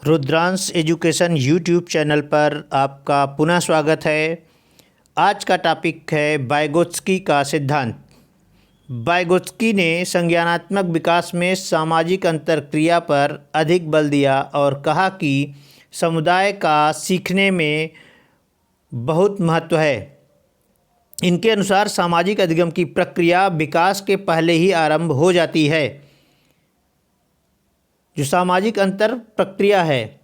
Rudransh education YouTube channel पर आपका पुनः स्वागत है। आज का टॉपिक है वाइगोत्स्की का सिद्धांत। वाइगोत्स्की ने संज्ञानात्मक विकास में सामाजिक अंतरक्रिया पर अधिक बल दिया और कहा कि समुदाय का सीखने में बहुत महत्व है। इनके अनुसार सामाजिक अधिगम की प्रक्रिया विकास के पहले ही आरंभ हो जाती है। जो सामाजिक अंतर प्रक्रिया है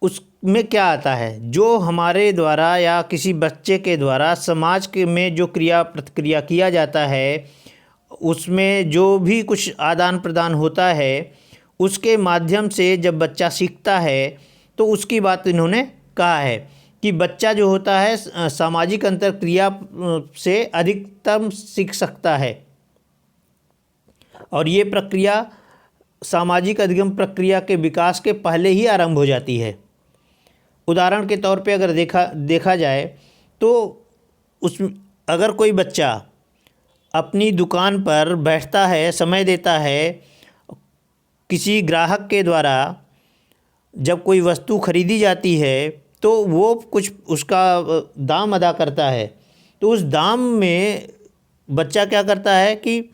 उसमें क्या आता है, जो हमारे द्वारा या किसी बच्चे के द्वारा समाज के में जो क्रिया प्रतिक्रिया किया जाता है उसमें जो भी कुछ आदान प्रदान होता है उसके माध्यम से जब बच्चा सीखता है तो उसकी बात इन्होंने कहा है कि बच्चा जो होता है सामाजिक अंतरक्रिया से अधिकतम सीख सकता है और ये प्रक्रिया सामाजिक अधिगम प्रक्रिया के विकास के पहले ही आरंभ हो जाती है। उदाहरण के तौर पे अगर देखा जाए तो अगर कोई बच्चा अपनी दुकान पर बैठता है, समय देता है, किसी ग्राहक के द्वारा जब कोई वस्तु खरीदी जाती है तो वो कुछ उसका दाम अदा करता है, तो उस दाम में बच्चा क्या करता है कि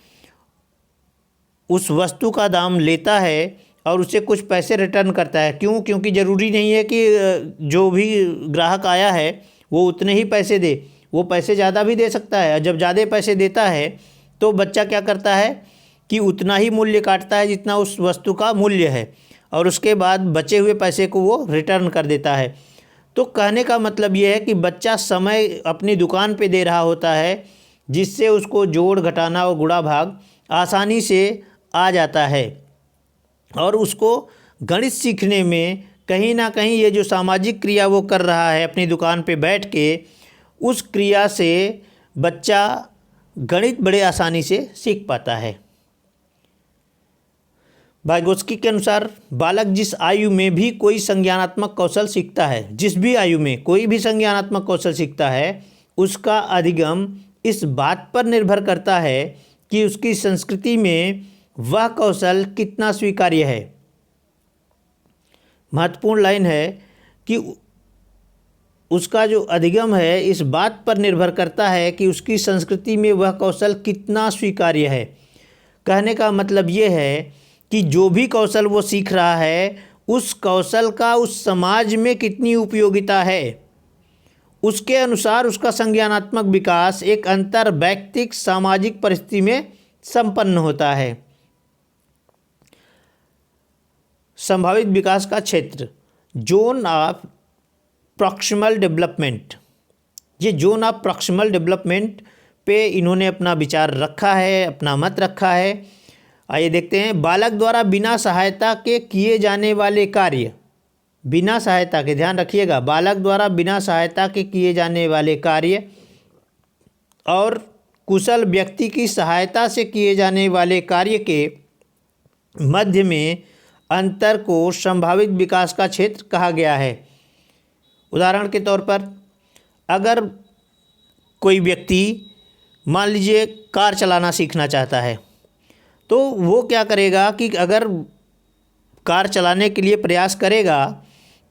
उस वस्तु का दाम लेता है और उसे कुछ पैसे रिटर्न करता है। क्यों? क्योंकि ज़रूरी नहीं है कि जो भी ग्राहक आया है वो उतने ही पैसे दे, वो पैसे ज़्यादा भी दे सकता है। जब ज़्यादा पैसे देता है तो बच्चा क्या करता है कि उतना ही मूल्य काटता है जितना उस वस्तु का मूल्य है और उसके बाद बचे हुए पैसे को वो रिटर्न कर देता है। तो कहने का मतलब ये है कि बच्चा समय अपनी दुकान पे दे रहा होता है जिससे उसको जोड़ घटाना और गुणा भाग आसानी से आ जाता है और उसको गणित सीखने में कहीं ना कहीं ये जो सामाजिक क्रिया वो कर रहा है अपनी दुकान पे बैठ के, उस क्रिया से बच्चा गणित बड़े आसानी से सीख पाता है। वाइगोत्स्की के अनुसार बालक जिस आयु में भी कोई संज्ञानात्मक कौशल सीखता है, जिस भी आयु में कोई भी संज्ञानात्मक कौशल सीखता है, उसका अधिगम इस बात पर निर्भर करता है कि उसकी संस्कृति में वह कौशल कितना स्वीकार्य है। महत्वपूर्ण लाइन है कि उसका जो अधिगम है इस बात पर निर्भर करता है कि उसकी संस्कृति में वह कौशल कितना स्वीकार्य है। कहने का मतलब ये है कि जो भी कौशल वो सीख रहा है उस कौशल का उस समाज में कितनी उपयोगिता है, उसके अनुसार उसका संज्ञानात्मक विकास एक अंतर वैयक्तिक सामाजिक परिस्थिति में संपन्न होता है। संभावित विकास का क्षेत्र, जोन ऑफ प्रॉक्सिमल डेवलपमेंट। ये जोन ऑफ प्रॉक्सिमल डेवलपमेंट पे इन्होंने अपना विचार रखा है, अपना मत रखा है। आइए देखते हैं। बालक द्वारा बिना सहायता के किए जाने वाले कार्य, बिना सहायता के, ध्यान रखिएगा, बालक द्वारा बिना सहायता के किए जाने वाले कार्य और कुशल व्यक्ति की सहायता से किए जाने वाले कार्य के मध्य में अंतर को संभावित विकास का क्षेत्र कहा गया है। उदाहरण के तौर पर अगर कोई व्यक्ति मान लीजिए कार चलाना सीखना चाहता है तो वो क्या करेगा कि अगर कार चलाने के लिए प्रयास करेगा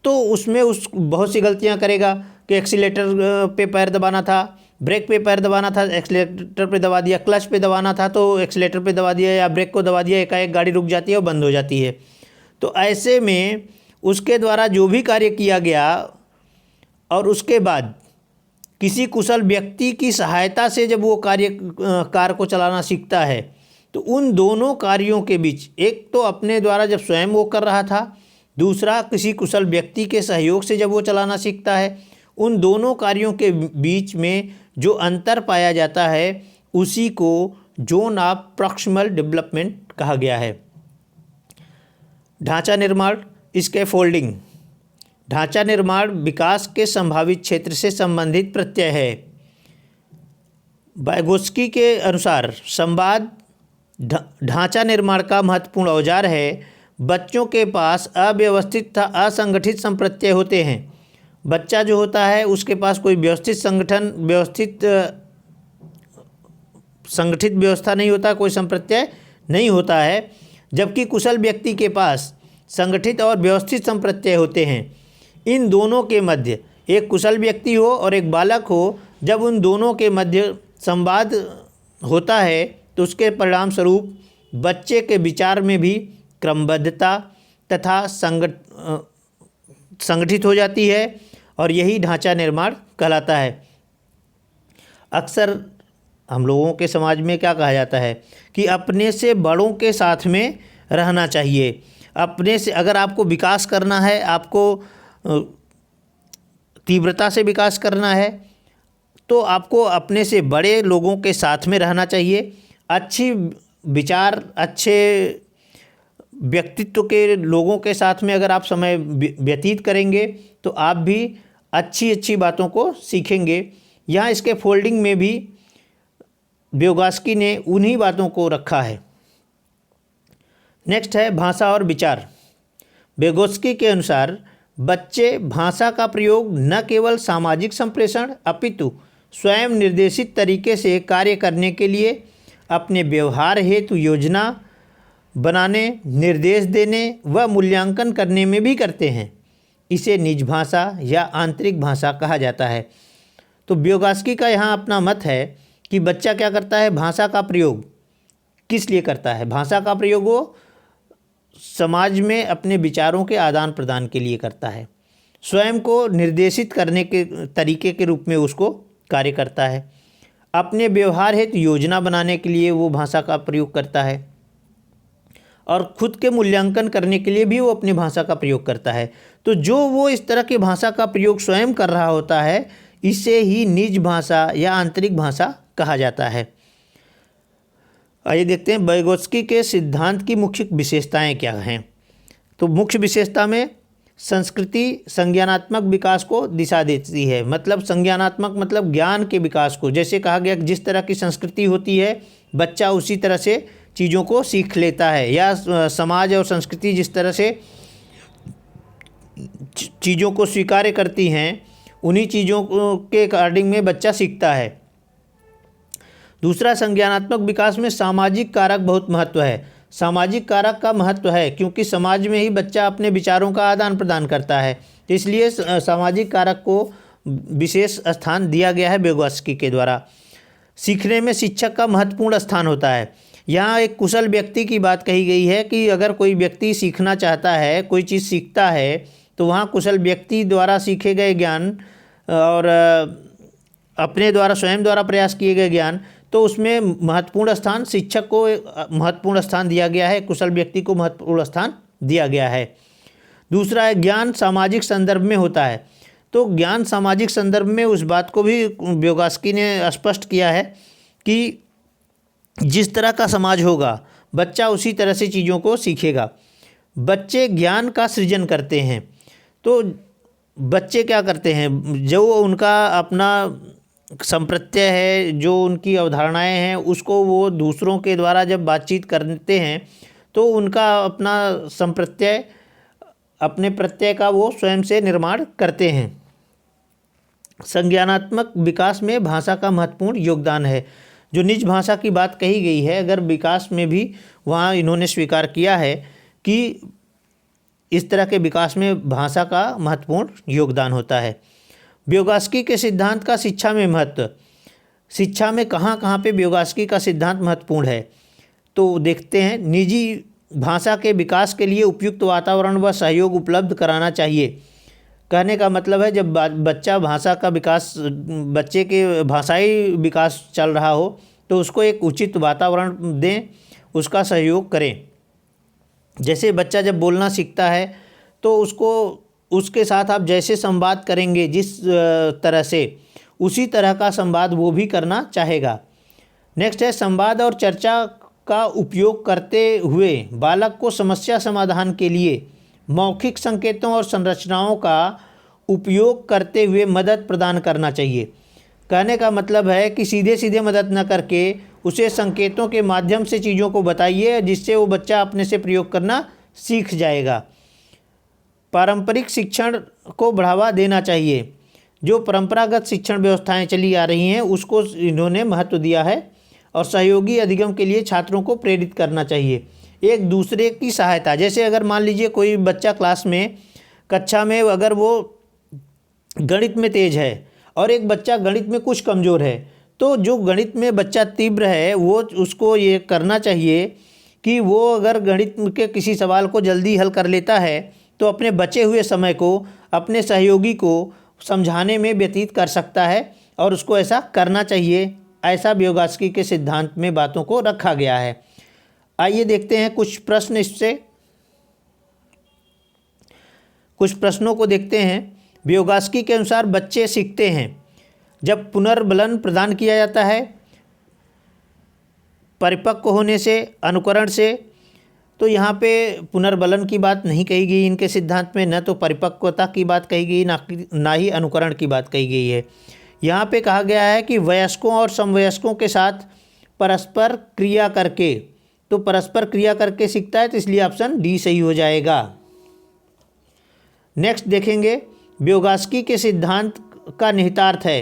तो उसमें बहुत सी गलतियां करेगा कि एक्सीलेटर पे पैर दबाना था, ब्रेक पे पैर दबाना था, एक्सीलेटर पे दबा दिया, क्लच पे दबाना था तो एक्सीलेटर पे दबा दिया या ब्रेक को दबा दिया, एकाएक गाड़ी रुक जाती है और बंद हो जाती है। तो ऐसे में उसके द्वारा जो भी कार्य किया गया और उसके बाद किसी कुशल व्यक्ति की सहायता से जब वो कार को चलाना सीखता है तो उन दोनों कार्यों के बीच, एक तो अपने द्वारा जब स्वयं वो कर रहा था, दूसरा किसी कुशल व्यक्ति के सहयोग से जब वो चलाना सीखता है, उन दोनों कार्यों के बीच में जो अंतर पाया जाता है उसी को जोन ऑफ प्रॉक्सिमल डेवलपमेंट कहा गया है। ढांचा निर्माण, स्कैफोल्डिंग। ढांचा निर्माण विकास के संभावित क्षेत्र से संबंधित प्रत्यय है। वाइगोत्स्की के अनुसार संवाद ढांचा निर्माण का महत्वपूर्ण औजार है। बच्चों के पास अव्यवस्थित तथा असंगठित संप्रत्यय होते हैं। बच्चा जो होता है उसके पास कोई संगठित व्यवस्था नहीं होता, कोई संप्रत्यय नहीं होता है, जबकि कुशल व्यक्ति के पास संगठित और व्यवस्थित संप्रत्यय होते हैं। इन दोनों के मध्य एक कुशल व्यक्ति हो और एक बालक हो, जब उन दोनों के मध्य संवाद होता है तो उसके परिणाम स्वरूप बच्चे के विचार में भी क्रमबद्धता तथा संगठित हो जाती है और यही ढांचा निर्माण कहलाता है। अक्सर हम लोगों के समाज में क्या कहा जाता है कि अपने से बड़ों के साथ में रहना चाहिए। अपने से अगर आपको विकास करना है, आपको तीव्रता से विकास करना है, तो आपको अपने से बड़े लोगों के साथ में रहना चाहिए। अच्छी विचार, अच्छे व्यक्तित्व के लोगों के साथ में अगर आप समय व्यतीत करेंगे तो आप भी अच्छी अच्छी बातों को सीखेंगे। यहाँ इसके फोल्डिंग में भी व्योगास्की ने उन्हीं बातों को रखा है। नेक्स्ट है भाषा और विचार। vygotsky के अनुसार बच्चे भाषा का प्रयोग न केवल सामाजिक संप्रेषण अपितु स्वयं निर्देशित तरीके से कार्य करने के लिए अपने व्यवहार हेतु योजना बनाने, निर्देश देने व मूल्यांकन करने में भी करते हैं। इसे निज भाषा या आंतरिक भाषा कहा जाता है। तो vygotsky का यहाँ अपना मत है कि बच्चा क्या करता है, भाषा का प्रयोग किस लिए करता है। भाषा का प्रयोग वो समाज में अपने विचारों के आदान प्रदान के लिए करता है, स्वयं को निर्देशित करने के तरीके के रूप में उसको कार्य करता है। अपने व्यवहार हेतु योजना बनाने के लिए वो भाषा का प्रयोग करता है और खुद के मूल्यांकन करने के लिए भी वो अपनी भाषा का प्रयोग करता है। तो जो वो इस तरह की भाषा का प्रयोग स्वयं कर रहा होता है, इसे ही निज भाषा या आंतरिक भाषा कहा जाता है। आइए देखते हैं vygotsky के सिद्धांत की मुख्य विशेषताएं क्या हैं। तो मुख्य विशेषता में संस्कृति संज्ञानात्मक विकास को दिशा देती है। मतलब संज्ञानात्मक मतलब ज्ञान के विकास को। जैसे कहा गया जिस तरह की संस्कृति होती है, बच्चा उसी तरह से चीज़ों को सीख लेता है, या समाज और संस्कृति जिस तरह से चीज़ों को स्वीकार करती हैं, उन्हीं चीज़ों के अकॉर्डिंग में बच्चा सीखता है। दूसरा, संज्ञानात्मक विकास में सामाजिक कारक बहुत महत्व है। सामाजिक कारक का महत्व है क्योंकि समाज में ही बच्चा अपने विचारों का आदान प्रदान करता है, इसलिए सामाजिक कारक को विशेष स्थान दिया गया है vygotsky के द्वारा। सीखने में शिक्षक का महत्वपूर्ण स्थान होता है। यहाँ एक कुशल व्यक्ति की बात कही गई है कि अगर कोई व्यक्ति सीखना चाहता है, कोई चीज़ सीखता है, तो वहाँ कुशल व्यक्ति द्वारा सीखे गए ज्ञान और अपने द्वारा स्वयं द्वारा प्रयास किए गए ज्ञान, तो उसमें महत्वपूर्ण स्थान शिक्षक को महत्वपूर्ण स्थान दिया गया है, कुशल व्यक्ति को महत्वपूर्ण स्थान दिया गया है। दूसरा है ज्ञान सामाजिक संदर्भ में होता है। तो ज्ञान सामाजिक संदर्भ में उस बात को भी vygotsky ने स्पष्ट किया है कि जिस तरह का समाज होगा, बच्चा उसी तरह से चीज़ों को सीखेगा। बच्चे ज्ञान का सृजन करते हैं। तो बच्चे क्या करते हैं, जो उनका अपना संप्रत्यय है, जो उनकी अवधारणाएं हैं, उसको वो दूसरों के द्वारा जब बातचीत करते हैं तो उनका अपना संप्रत्यय, अपने प्रत्यय का वो स्वयं से निर्माण करते हैं। संज्ञानात्मक विकास में भाषा का महत्वपूर्ण योगदान है। जो निज भाषा की बात कही गई है, अगर विकास में भी वहाँ इन्होंने स्वीकार किया है कि इस तरह के विकास में भाषा का महत्वपूर्ण योगदान होता है। vygotsky के सिद्धांत का शिक्षा में महत्व। शिक्षा में कहाँ कहाँ पे vygotsky का सिद्धांत महत्वपूर्ण है, तो देखते हैं। निजी भाषा के विकास के लिए उपयुक्त वातावरण व सहयोग उपलब्ध कराना चाहिए। कहने का मतलब है जब बच्चा भाषा का विकास, बच्चे के भाषाई विकास चल रहा हो, तो उसको एक उचित वातावरण दें, उसका सहयोग करें। जैसे बच्चा जब बोलना सीखता है तो उसके साथ आप जैसे संवाद करेंगे, जिस तरह से, उसी तरह का संवाद वो भी करना चाहेगा। नेक्स्ट है संवाद और चर्चा का उपयोग करते हुए बालक को समस्या समाधान के लिए मौखिक संकेतों और संरचनाओं का उपयोग करते हुए मदद प्रदान करना चाहिए। कहने का मतलब है कि सीधे सीधे मदद न करके उसे संकेतों के माध्यम से चीज़ों को बताइए, जिससे वो बच्चा अपने से प्रयोग करना सीख जाएगा। पारंपरिक शिक्षण को बढ़ावा देना चाहिए। जो परंपरागत शिक्षण व्यवस्थाएं चली आ रही हैं, उसको इन्होंने महत्व दिया है और सहयोगी अधिगम के लिए छात्रों को प्रेरित करना चाहिए। एक दूसरे की सहायता। जैसे अगर मान लीजिए कोई बच्चा क्लास में कक्षा में अगर वो गणित में तेज है और एक बच्चा गणित में कुछ कमज़ोर है, तो जो गणित में बच्चा तीव्र है वो उसको ये करना चाहिए कि वो अगर गणित के किसी सवाल को जल्दी हल कर लेता है तो अपने बचे हुए समय को अपने सहयोगी को समझाने में व्यतीत कर सकता है और उसको ऐसा करना चाहिए। ऐसा vygotsky के सिद्धांत में बातों को रखा गया है। आइए देखते हैं कुछ प्रश्न इससे, कुछ प्रश्नों को देखते हैं। vygotsky के अनुसार बच्चे सीखते हैं जब पुनर्बलन प्रदान किया जाता है, परिपक्व होने से, अनुकरण से। तो यहाँ पे पुनर्बलन की बात नहीं कही गई इनके सिद्धांत में, न तो परिपक्वता की बात कही गई, ना ही अनुकरण की बात कही गई है। यहाँ पे कहा गया है कि वयस्कों और समवयस्कों के साथ परस्पर क्रिया करके, तो परस्पर क्रिया करके सीखता है, तो इसलिए ऑप्शन डी सही हो जाएगा। नेक्स्ट देखेंगे, vygotsky के सिद्धांत का निहितार्थ है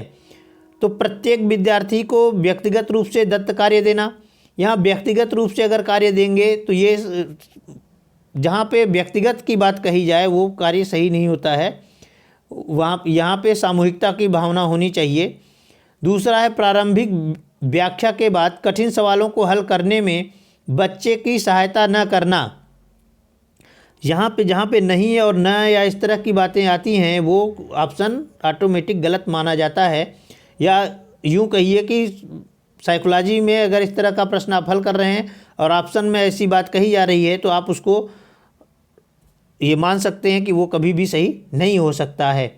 तो प्रत्येक विद्यार्थी को व्यक्तिगत रूप से दत्त कार्य देना। यहाँ व्यक्तिगत रूप से अगर कार्य देंगे तो ये जहाँ पे व्यक्तिगत की बात कही जाए वो कार्य सही नहीं होता है, वहाँ यहाँ पे सामूहिकता की भावना होनी चाहिए। दूसरा है प्रारंभिक व्याख्या के बाद कठिन सवालों को हल करने में बच्चे की सहायता न करना। यहाँ पे जहाँ पे नहीं है और न या इस तरह की बातें आती हैं वो ऑप्शन ऑटोमेटिक गलत माना जाता है। या यूँ कहिए कि साइकोलॉजी में अगर इस तरह का प्रश्न आप हल कर रहे हैं और ऑप्शन में ऐसी बात कही जा रही है तो आप उसको ये मान सकते हैं कि वो कभी भी सही नहीं हो सकता है।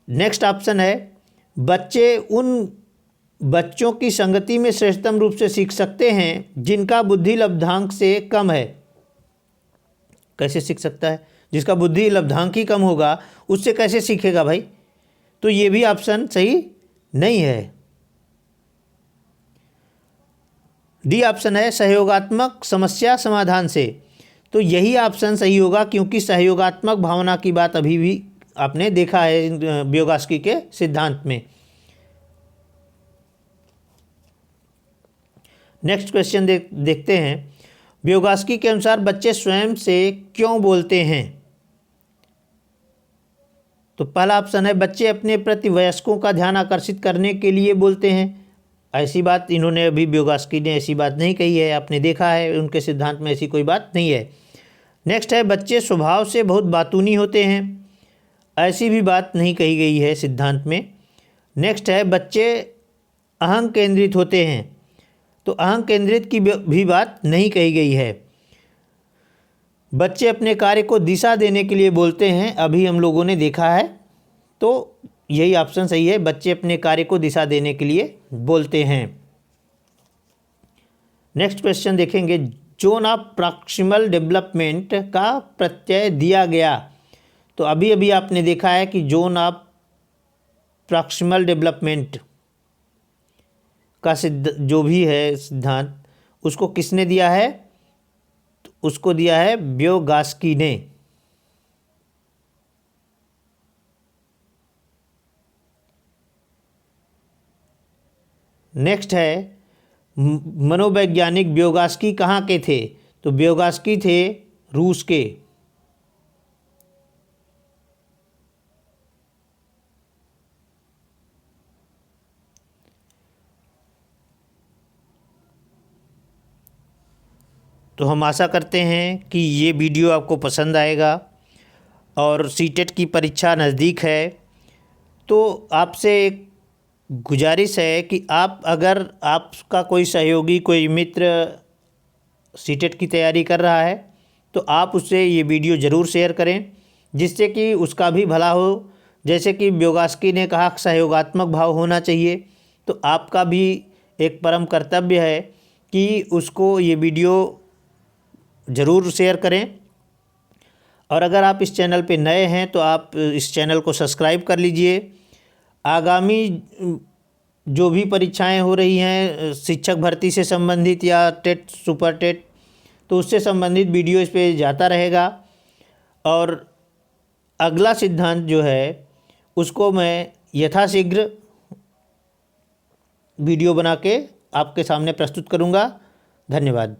नेक्स्ट ऑप्शन है, बच्चे उन बच्चों की संगति में श्रेष्ठतम रूप से सीख सकते हैं जिनका बुद्धि लब्धांक से कम है। कैसे सीख सकता है? जिसका बुद्धि लब्धांक ही कम होगा उससे कैसे सीखेगा भाई? तो ये भी ऑप्शन सही नहीं है। डी ऑप्शन है सहयोगात्मक समस्या समाधान से, तो यही ऑप्शन सही होगा क्योंकि सहयोगात्मक भावना की बात अभी भी आपने देखा है vygotsky के सिद्धांत में। नेक्स्ट क्वेश्चन देखते हैं, vygotsky के अनुसार बच्चे स्वयं से क्यों बोलते हैं? तो पहला ऑप्शन है बच्चे अपने प्रति वयस्कों का ध्यान आकर्षित करने के लिए बोलते हैं। ऐसी बात इन्होंने अभी vygotsky ने ऐसी बात नहीं कही है, आपने देखा है उनके सिद्धांत में ऐसी कोई बात नहीं है। नेक्स्ट है बच्चे स्वभाव से बहुत बातूनी होते हैं। ऐसी भी बात नहीं कही गई है सिद्धांत में। नेक्स्ट है बच्चे अहंग केंद्रित होते हैं, तो अहंग केंद्रित की भी बात नहीं कही गई है। बच्चे अपने कार्य को दिशा देने के लिए बोलते हैं, अभी हम लोगों ने देखा है, तो यही ऑप्शन सही है, बच्चे अपने कार्य को दिशा देने के लिए बोलते हैं। नेक्स्ट क्वेश्चन देखेंगे, जोन ऑफ प्रॉक्सिमल डेवलपमेंट का प्रत्यय दिया गया। तो अभी अभी आपने देखा है कि जोन ऑफ प्रॉक्सिमल डेवलपमेंट का जो भी है सिद्धांत उसको किसने दिया है? तो उसको दिया है vygotsky ने। नेक्स्ट है मनोवैज्ञानिक vygotsky कहाँ के थे? तो vygotsky थे रूस के। तो हम आशा करते हैं कि ये वीडियो आपको पसंद आएगा और सीटेट की परीक्षा नज़दीक है, तो आपसे एक गुजारिश है कि आप अगर आपका कोई सहयोगी, कोई मित्र सीटेट की तैयारी कर रहा है तो आप उससे ये वीडियो ज़रूर शेयर करें जिससे कि उसका भी भला हो। जैसे कि vygotsky ने कहा सहयोगात्मक भाव होना चाहिए, तो आपका भी एक परम कर्तव्य है कि उसको ये वीडियो ज़रूर शेयर करें। और अगर आप इस चैनल पे नए हैं तो आप इस चैनल को सब्सक्राइब कर लीजिए। आगामी जो भी परीक्षाएं हो रही हैं शिक्षक भर्ती से संबंधित या टेट, सुपर टेट, तो उससे संबंधित वीडियो इस पे जाता रहेगा। और अगला सिद्धांत जो है उसको मैं यथाशीघ्र वीडियो बना के आपके सामने प्रस्तुत करूँगा। धन्यवाद।